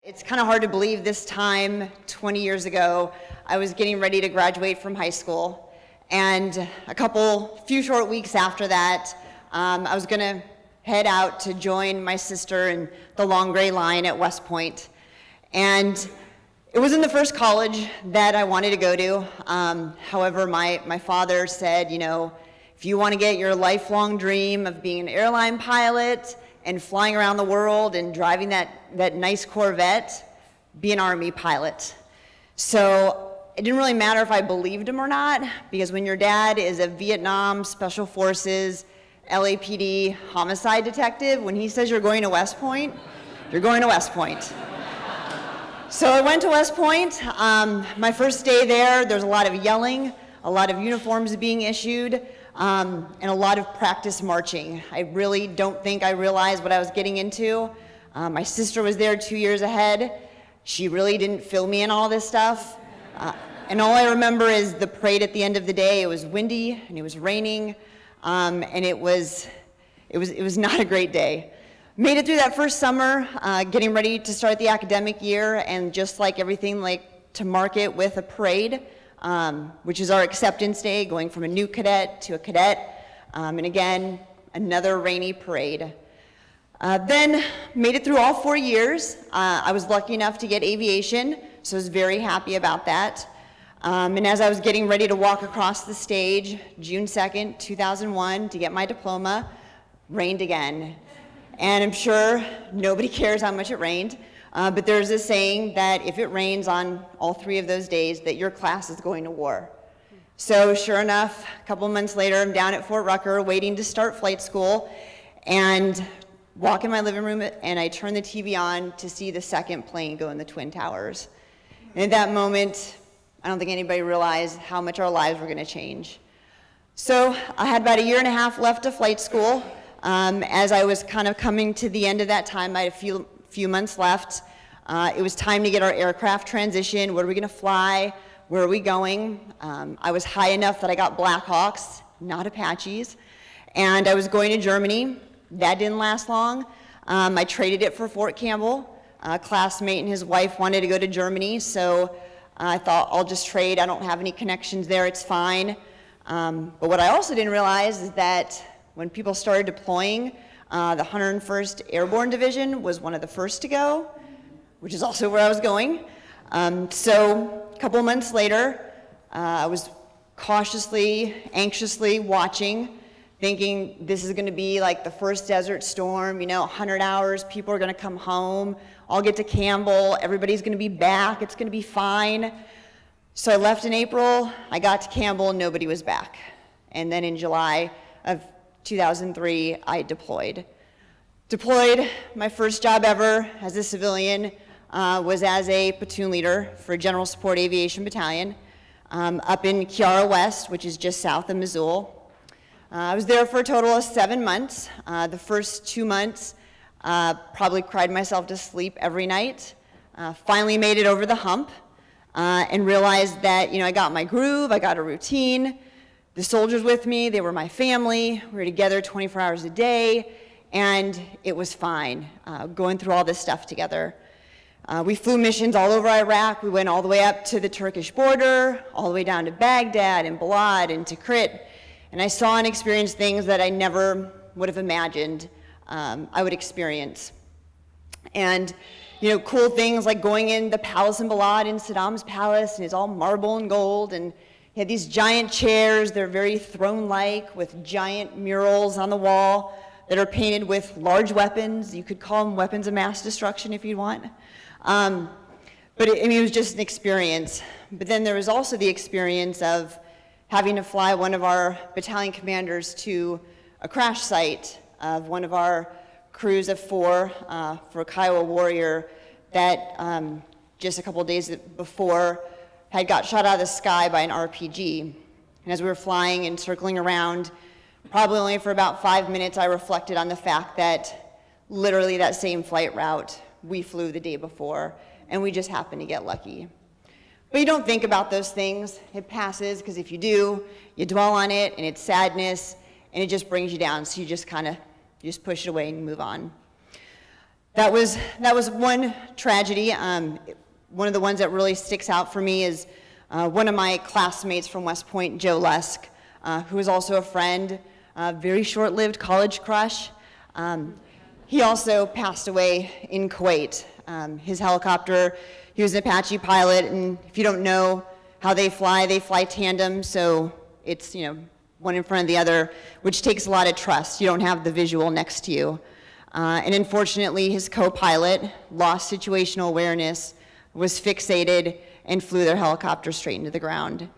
It's kind of hard to believe this time, 20 years ago, I was getting ready to graduate from high school. And few short weeks after that, I was gonna head out to join my sister in the long gray line at West Point. And it wasn't the first college that I wanted to go to. However, my father said, if you want to get your lifelong dream of being an airline pilot and flying around the world and driving that nice Corvette, be an Army pilot. So it didn't really matter if I believed him or not, because when your dad is a Vietnam Special Forces, LAPD homicide detective, when he says you're going to West Point, you're going to West Point. So I went to West Point. My first day there was a lot of yelling, a lot of uniforms being issued, and a lot of practice marching. I really don't think I realized what I was getting into. My sister was there 2 years ahead. She really didn't fill me in all this stuff. And all I remember is the parade at the end of the day. It was windy and it was raining, and it was not a great day. Made it through that first summer, getting ready to start the academic year, and just like everything, to mark it with a parade, which is our acceptance day, going from a new cadet to a cadet, and again, another rainy parade. Then made it through all 4 years. I was lucky enough to get aviation, so I was very happy about that. And as I was getting ready to walk across the stage, June 2nd, 2001, to get my diploma, rained again. And I'm sure nobody cares how much it rained, but there's a saying that if it rains on all 3 of those days, that your class is going to war. So sure enough, a couple months later, I'm down at Fort Rucker waiting to start flight school, and walk in my living room, and I turn the TV on to see the second plane go in the Twin Towers. And at that moment, I don't think anybody realized how much our lives were gonna change. So I had about 1.5 years left of flight school. As I was kind of coming to the end of that time, I had a few months left. It was time to get our aircraft transition. Where are we gonna fly? Where are we going? I was high enough that I got Blackhawks, not Apaches, and I was going to Germany. That didn't last long. I traded it for Fort Campbell. A classmate and his wife wanted to go to Germany, so I thought I'll just trade. I don't have any connections there, it's fine. But what I also didn't realize is that when people started deploying, the 101st Airborne Division was one of the first to go, which is also where I was going. So a couple months later, I was cautiously, anxiously watching, thinking this is gonna be like the first Desert Storm, 100 hours, people are gonna come home, I'll get to Campbell, everybody's gonna be back, it's gonna be fine. So I left in April, I got to Campbell, nobody was back. And then in July of 2003, I deployed. My first job ever as a civilian was as a platoon leader for General Support Aviation Battalion up in Kiara West, which is just south of Missoula. I was there for a total of 7 months. The first 2 months, probably cried myself to sleep every night. Finally made it over the hump and realized that I got my groove, I got a routine. The soldiers with me, they were my family. We were together 24 hours a day, and it was fine going through all this stuff together. We flew missions all over Iraq. We went all the way up to the Turkish border, all the way down to Baghdad and Balad and Tikrit. And I saw and experienced things that I never would have imagined I would experience. And cool things like going in the palace in Balad, in Saddam's palace, and it's all marble and gold, and he had these giant chairs. They're very throne-like, with giant murals on the wall that are painted with large weapons. You could call them weapons of mass destruction if you want. But it was just an experience. But then there was also the experience of having to fly one of our battalion commanders to a crash site of one of our crews of 4 for a Kiowa Warrior that just a couple of days before had got shot out of the sky by an RPG. And as we were flying and circling around, probably only for about 5 minutes, I reflected on the fact that literally that same flight route we flew the day before, and we just happened to get lucky. But you don't think about those things. It passes, because if you do, you dwell on it, and it's sadness, and it just brings you down, so you just push it away and move on. that was one tragedy. One of the ones that really sticks out for me is one of my classmates from West Point, Joe Lusk, who was also a friend, very short-lived college crush. He also passed away in Kuwait. His helicopter, he was an Apache pilot, and if you don't know how they fly tandem, so it's, one in front of the other, which takes a lot of trust. You don't have the visual next to you. And unfortunately, his co-pilot lost situational awareness, was fixated, and flew their helicopter straight into the ground.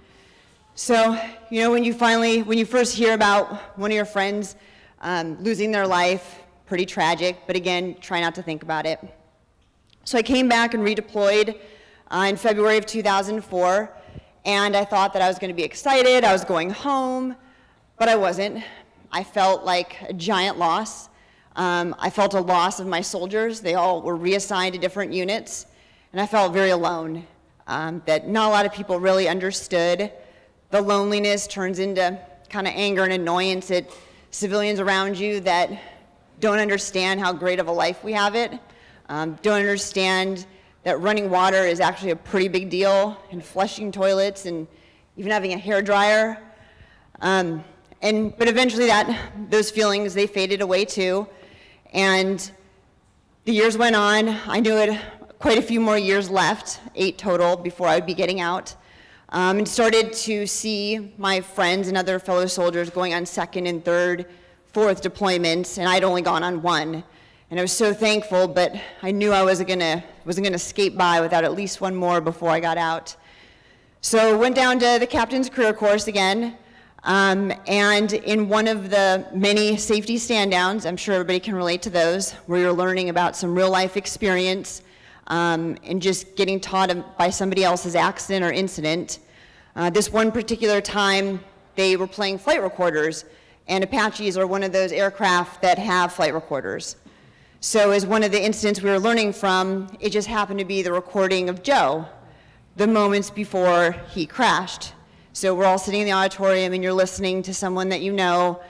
So, when you first hear about one of your friends losing their life, pretty tragic, but again, try not to think about it. So I came back and redeployed in February of 2004, and I thought that I was going to be excited, I was going home, but I wasn't. I felt like a giant loss. I felt a loss of my soldiers. They all were reassigned to different units, and I felt very alone, that not a lot of people really understood. The loneliness turns into kind of anger and annoyance at civilians around you that don't understand how great of a life we have it, don't understand that running water is actually a pretty big deal, and flushing toilets, and even having a hair dryer. But eventually those feelings, they faded away too. And the years went on. I knew it quite a few more years left, 8 total, before I would be getting out. And started to see my friends and other fellow soldiers going on 2nd and 3rd, 4th deployments, and I'd only gone on 1. And I was so thankful, but I knew I wasn't gonna skate by without at least 1 more before I got out. So went down to the captain's career course again, and in one of the many safety stand-downs, I'm sure everybody can relate to those, where you're learning about some real life experience, and just getting taught by somebody else's accident or incident. This one particular time, they were playing flight recorders, and Apaches are one of those aircraft that have flight recorders. So as one of the incidents we were learning from, it just happened to be the recording of Joe, the moments before he crashed. So we're all sitting in the auditorium and you're listening to someone that you know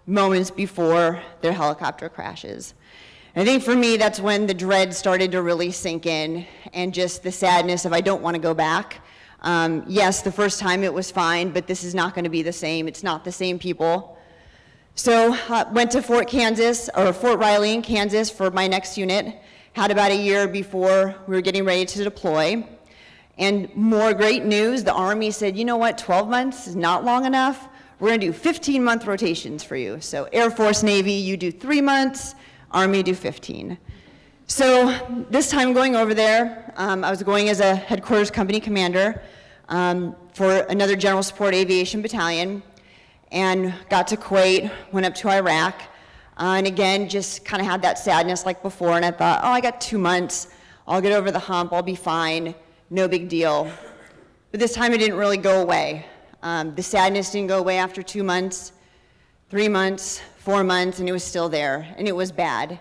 moments before their helicopter crashes. And I think for me, that's when the dread started to really sink in, and just the sadness of I don't want to go back. Yes, the first time it was fine, but this is not going to be the same. It's not the same people. So went to Fort Riley in Kansas for my next unit. Had about a year before we were getting ready to deploy. And more great news, the Army said, you know what, 12 months is not long enough. We're gonna do 15-month rotations for you. So Air Force, Navy, you do 3 months, Army do 15. So this time going over there, I was going as a headquarters company commander for another general support aviation battalion, and got to Kuwait, went up to Iraq, and again, just kind of had that sadness like before, and I thought, oh, I got 2 months, I'll get over the hump, I'll be fine, no big deal. But this time it didn't really go away. The sadness didn't go away after 2 months, 3 months, 4 months, and it was still there, and it was bad.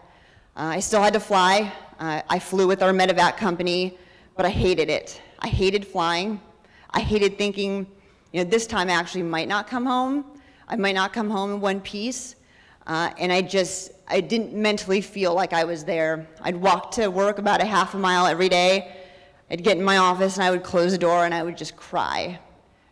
I still had to fly. I flew with our medevac company, but I hated it. I hated flying. I hated thinking, this time I actually might not come home. I might not come home in one piece, and I didn't mentally feel like I was there. I'd walk to work about a half a mile every day. I'd get in my office and I would close the door and I would just cry.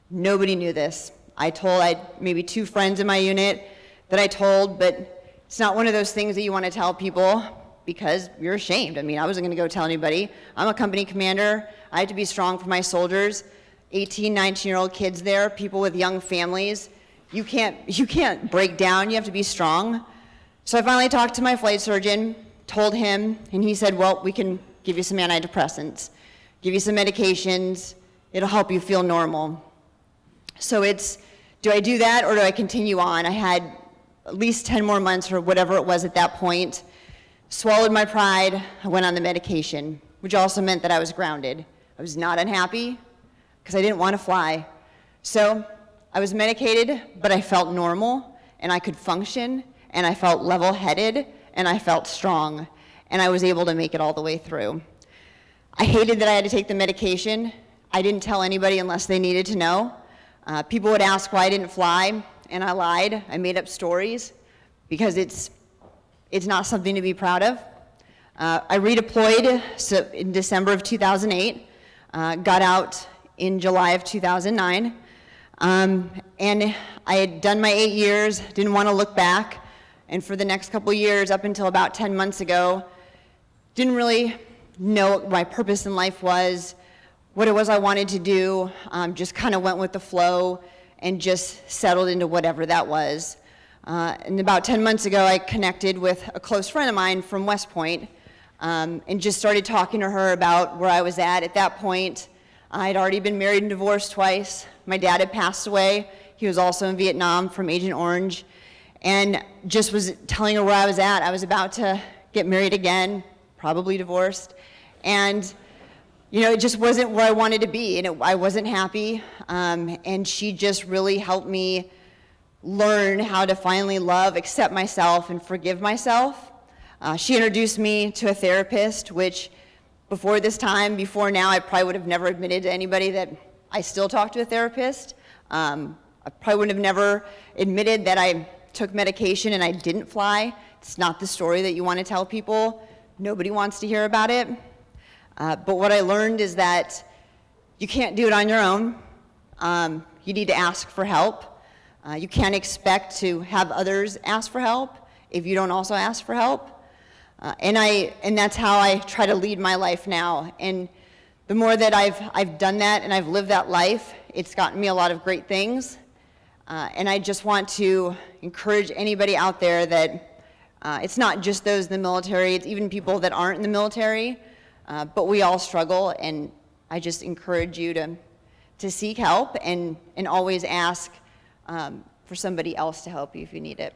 Nobody knew this. I had maybe 2 friends in my unit that I told, but it's not one of those things that you want to tell people because you're ashamed. I mean, I wasn't going to go tell anybody. I'm a company commander. I have to be strong for my soldiers. 18, 19-year-old kids there, people with young families. You can't break down, you have to be strong. So I finally talked to my flight surgeon, told him, and he said, well, we can give you some antidepressants, give you some medications, it'll help you feel normal. So do I do that or do I continue on? I had at least 10 more months or whatever it was at that point, swallowed my pride, I went on the medication, which also meant that I was grounded. I was not unhappy because I didn't want to fly. So I was medicated, but I felt normal, and I could function, and I felt level-headed, and I felt strong, and I was able to make it all the way through. I hated that I had to take the medication. I didn't tell anybody unless they needed to know. People would ask why I didn't fly, and I lied. I made up stories because it's not something to be proud of. I redeployed in December of 2008, got out in July of 2009, and I had done my 8 years, didn't want to look back, and for the next couple years, up until about 10 months ago, didn't really know what my purpose in life was, what it was I wanted to do, just kind of went with the flow and just settled into whatever that was. And about 10 months ago, I connected with a close friend of mine from West Point, and just started talking to her about where I was at. At that point, I'd already been married and divorced twice. My dad had passed away. He was also in Vietnam from Agent Orange, and just was telling her where I was at. I was about to get married again, probably divorced, and it just wasn't where I wanted to be, and I wasn't happy, and she just really helped me learn how to finally love, accept myself, and forgive myself. She introduced me to a therapist, which before now, I probably would have never admitted to anybody that I still talk to a therapist. I probably would have never admitted that I took medication and I didn't fly. It's not the story that you want to tell people. Nobody wants to hear about it. But what I learned is that you can't do it on your own. You need to ask for help. You can't expect to have others ask for help if you don't also ask for help. And that's how I try to lead my life now. And the more that I've done that and I've lived that life, it's gotten me a lot of great things. And I just want to encourage anybody out there that it's not just those in the military, it's even people that aren't in the military, but we all struggle, and I just encourage you to seek help and always ask for somebody else to help you if you need it.